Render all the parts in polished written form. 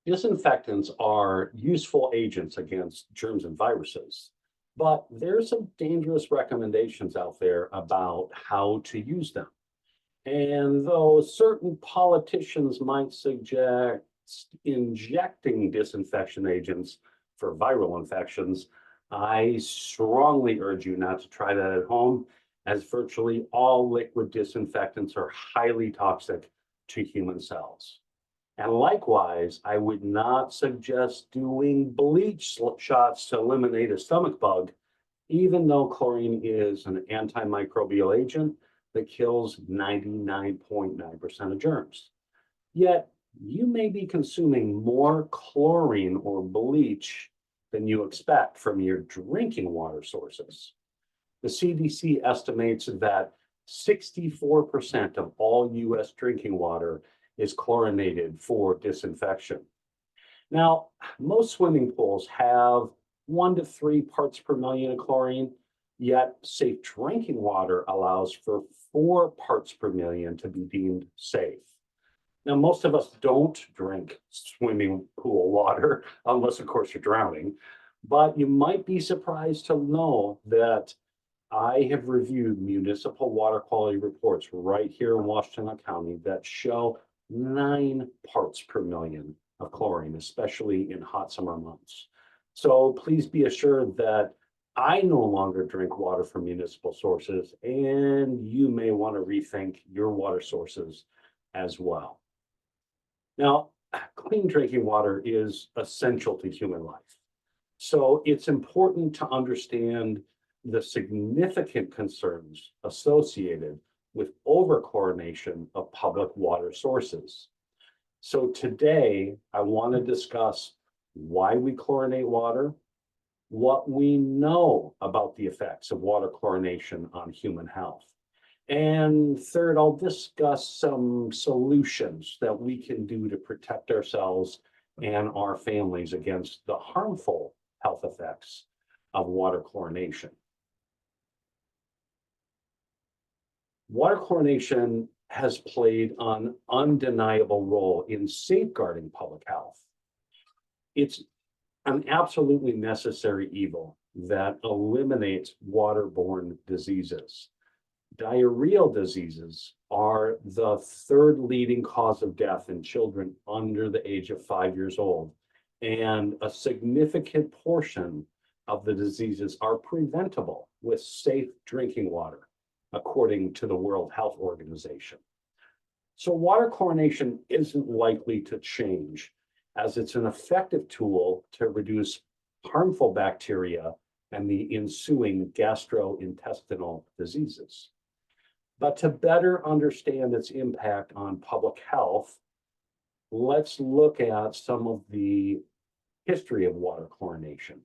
Disinfectants are useful agents against germs and viruses, but there's some dangerous recommendations out there about how to use them. And though certain politicians might suggest injecting disinfection agents for viral infections, I strongly urge you not to try that at home, as virtually all liquid disinfectants are highly toxic to human cells. And likewise, I would not suggest doing shots to eliminate a stomach bug, even though chlorine is an antimicrobial agent that kills 99.9% of germs. Yet, you may be consuming more chlorine or bleach than you expect from your drinking water sources. The CDC estimates that 64% of all US drinking water is chlorinated for disinfection. Now, most swimming pools have 1 to 3 parts per million of chlorine, yet safe drinking water allows for 4 parts per million to be deemed safe. Now, most of us don't drink swimming pool water, unless, of course, you're drowning. But you might be surprised to know that I have reviewed municipal water quality reports right here in Washington County that show 9 parts per million of chlorine, especially in hot summer months. So please be assured that I no longer drink water from municipal sources, and you may want to rethink your water sources as well. Now, clean drinking water is essential to human life. So it's important to understand the significant concerns associated with overchlorination of public water sources. So today, I want to discuss why we chlorinate water, what we know about the effects of water chlorination on human health. And third, I'll discuss some solutions that we can do to protect ourselves and our families against the harmful health effects of water chlorination. Water chlorination has played an undeniable role in safeguarding public health. It's an absolutely necessary evil that eliminates waterborne diseases. Diarrheal diseases are the third leading cause of death in children under the age of 5 years old, and a significant portion of the diseases are preventable with safe drinking water, according to the World Health Organization. So water chlorination isn't likely to change, as it's an effective tool to reduce harmful bacteria and the ensuing gastrointestinal diseases. But to better understand its impact on public health, let's look at some of the history of water chlorination.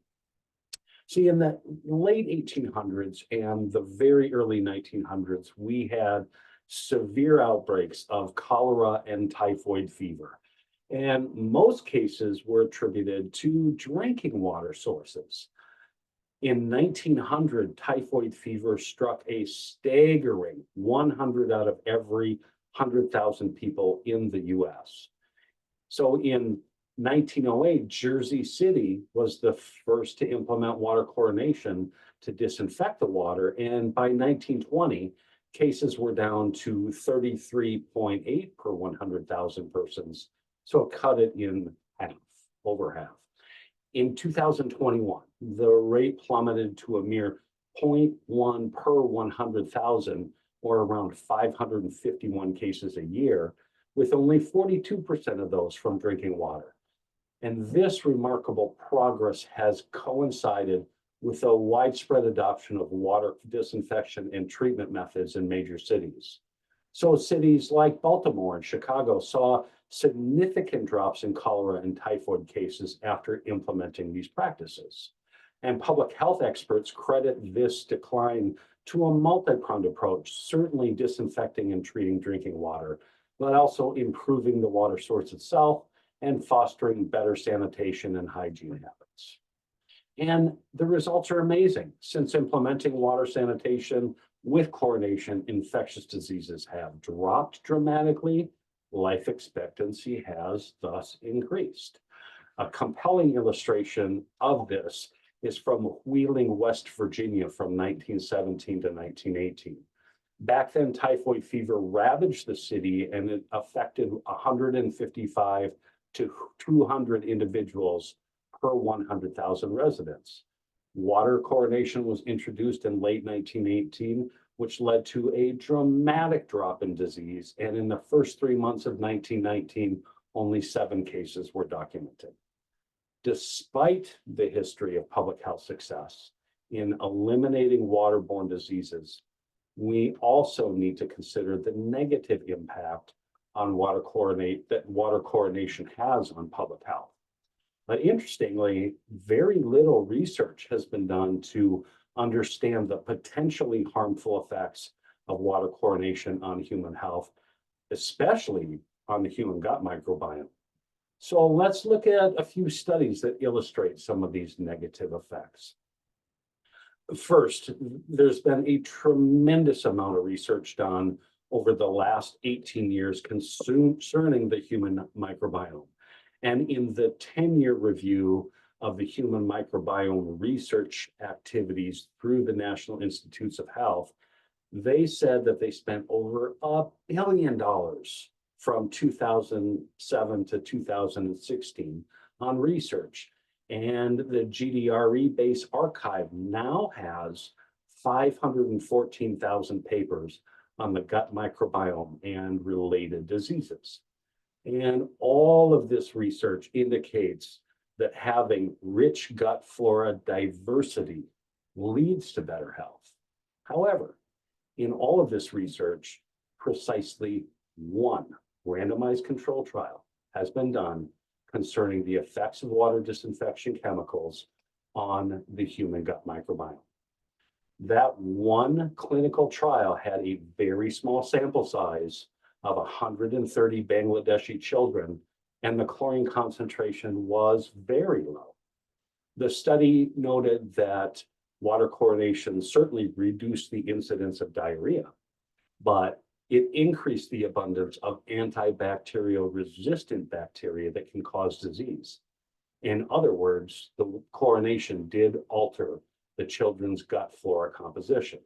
See, in the late 1800s and the very early 1900s, we had severe outbreaks of cholera and typhoid fever. And most cases were attributed to drinking water sources. In 1900, typhoid fever struck a staggering 100 out of every 100,000 people in the US. So in 1908, Jersey City was the first to implement water chlorination to disinfect the water. And by 1920, cases were down to 33.8 per 100,000 persons. So it cut it in half, over half. In 2021, the rate plummeted to a mere 0.1 per 100,000, or around 551 cases a year, with only 42% of those from drinking water. And this remarkable progress has coincided with the widespread adoption of water disinfection and treatment methods in major cities. So cities like Baltimore and Chicago saw significant drops in cholera and typhoid cases after implementing these practices. And public health experts credit this decline to a multi-pronged approach, certainly disinfecting and treating drinking water, but also improving the water source itself and fostering better sanitation and hygiene habits. And the results are amazing. Since implementing water sanitation with chlorination, infectious diseases have dropped dramatically. Life expectancy has thus increased. A compelling illustration of this is from Wheeling, West Virginia from 1917 to 1918. Back then, typhoid fever ravaged the city and it affected 155 to 200 individuals per 100,000 residents. Water chlorination was introduced in late 1918, which led to a dramatic drop in disease. And in the first 3 months of 1919, only 7 cases were documented. Despite the history of public health success in eliminating waterborne diseases, we also need to consider the negative impact on water chlorination has on public health. But interestingly, very little research has been done to understand the potentially harmful effects of water chlorination on human health, especially on the human gut microbiome. So let's look at a few studies that illustrate some of these negative effects. First, there's been a tremendous amount of research done over the last 18 years concerning the human microbiome. And in the 10-year review of the human microbiome research activities through the National Institutes of Health, they said that they spent over $1 billion from 2007 to 2016 on research. And the GDRE base archive now has 514,000 papers on the gut microbiome and related diseases. And all of this research indicates that having rich gut flora diversity leads to better health. However, in all of this research, precisely one randomized control trial has been done concerning the effects of water disinfection chemicals on the human gut microbiome. That one clinical trial had a very small sample size of 130 Bangladeshi children, and the chlorine concentration was very low. The study noted that water chlorination certainly reduced the incidence of diarrhea, but it increased the abundance of antibacterial resistant bacteria that can cause disease. In other words, the chlorination did alter the children's gut flora composition.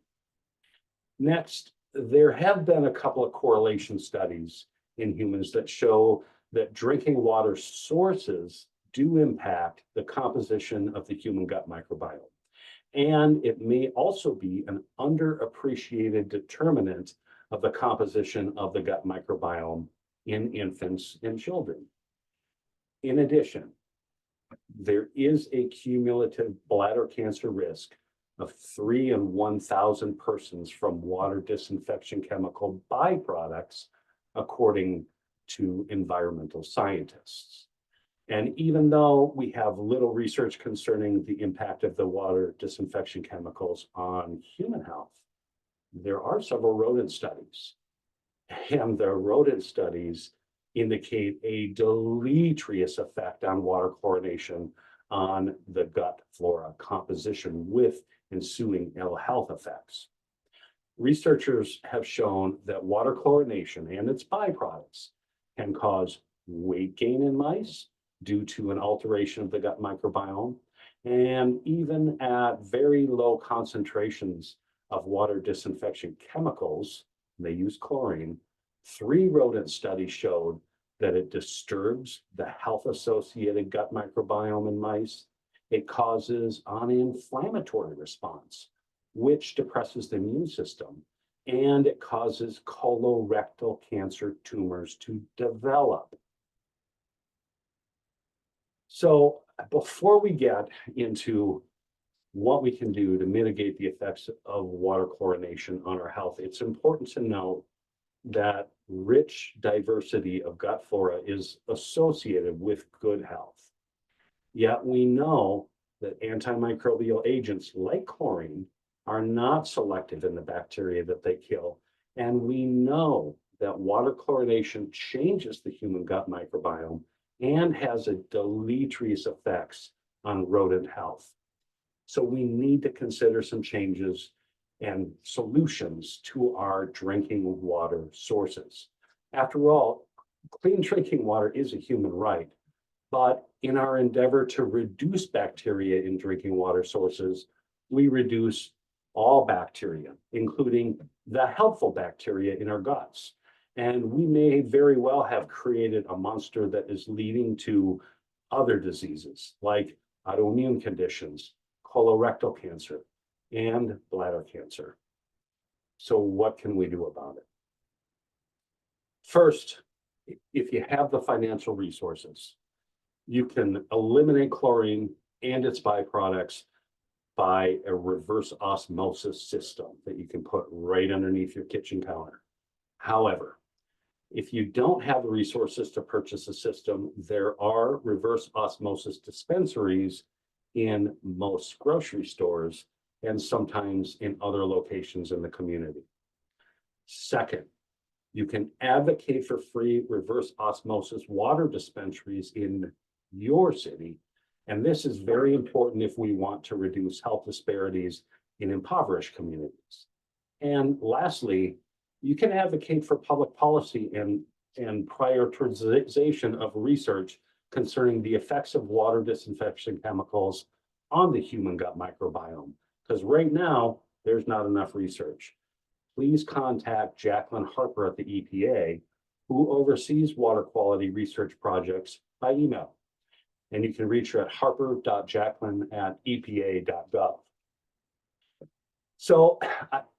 Next, there have been a couple of correlation studies in humans that show that drinking water sources do impact the composition of the human gut microbiome. And it may also be an underappreciated determinant of the composition of the gut microbiome in infants and children. In addition, there is a cumulative bladder cancer risk of 3 in 1,000 persons from water disinfection chemical byproducts, according to environmental scientists. And even though we have little research concerning the impact of the water disinfection chemicals on human health, there are several rodent studies. And the rodent studies indicate a deleterious effect on water chlorination on the gut flora composition with ensuing ill health effects. Researchers have shown that water chlorination and its byproducts can cause weight gain in mice due to an alteration of the gut microbiome. And even at very low concentrations of water disinfection chemicals, they use chlorine, 3 rodent studies showed that it disturbs the health-associated gut microbiome in mice. It causes an inflammatory response, which depresses the immune system, and it causes colorectal cancer tumors to develop. So before we get into what we can do to mitigate the effects of water chlorination on our health, it's important to note that rich diversity of gut flora is associated with good health. Yet we know that antimicrobial agents like chlorine are not selective in the bacteria that they kill. And we know that water chlorination changes the human gut microbiome and has a deleterious effects on rodent health. So we need to consider some changes and solutions to our drinking water sources. After all, clean drinking water is a human right, But in our endeavor to reduce bacteria in drinking water sources, we reduce all bacteria, including the helpful bacteria in our guts. And we may very well have created a monster that is leading to other diseases like autoimmune conditions, colorectal cancer, and bladder cancer. So what can we do about it? First, if you have the financial resources, you can eliminate chlorine and its byproducts by a reverse osmosis system that you can put right underneath your kitchen counter. However, if you don't have the resources to purchase a system, there are reverse osmosis dispensaries in most grocery stores and sometimes in other locations in the community. Second, you can advocate for free reverse osmosis water dispensaries in your city. And this is very important if we want to reduce health disparities in impoverished communities. And lastly, you can advocate for public policy and prioritization of research concerning the effects of water disinfection chemicals on the human gut microbiome. Because right now, there's not enough research. Please contact Jacqueline Harper at the EPA, who oversees water quality research projects, by email. And you can reach her at harper.jacqueline@epa.gov. So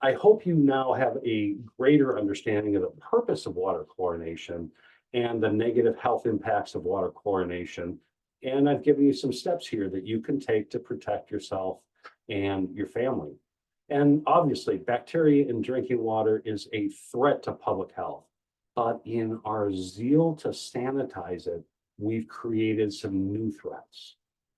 I hope you now have a greater understanding of the purpose of water chlorination and the negative health impacts of water chlorination. And I've given you some steps here that you can take to protect yourself and your family. And obviously, bacteria in drinking water is a threat to public health. But in our zeal to sanitize it, we've created some new threats.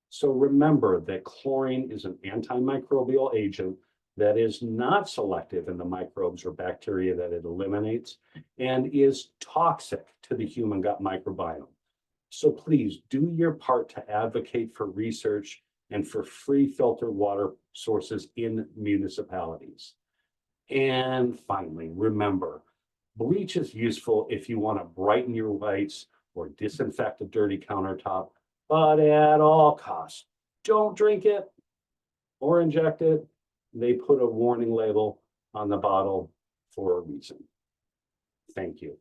So remember that chlorine is an antimicrobial agent that is not selective in the microbes or bacteria that it eliminates and is toxic to the human gut microbiome. So please do your part to advocate for research and for free filtered water sources in municipalities. And finally, remember, bleach is useful if you want to brighten your whites or disinfect a dirty countertop, but at all costs, don't drink it or inject it. They put a warning label on the bottle for a reason. Thank you.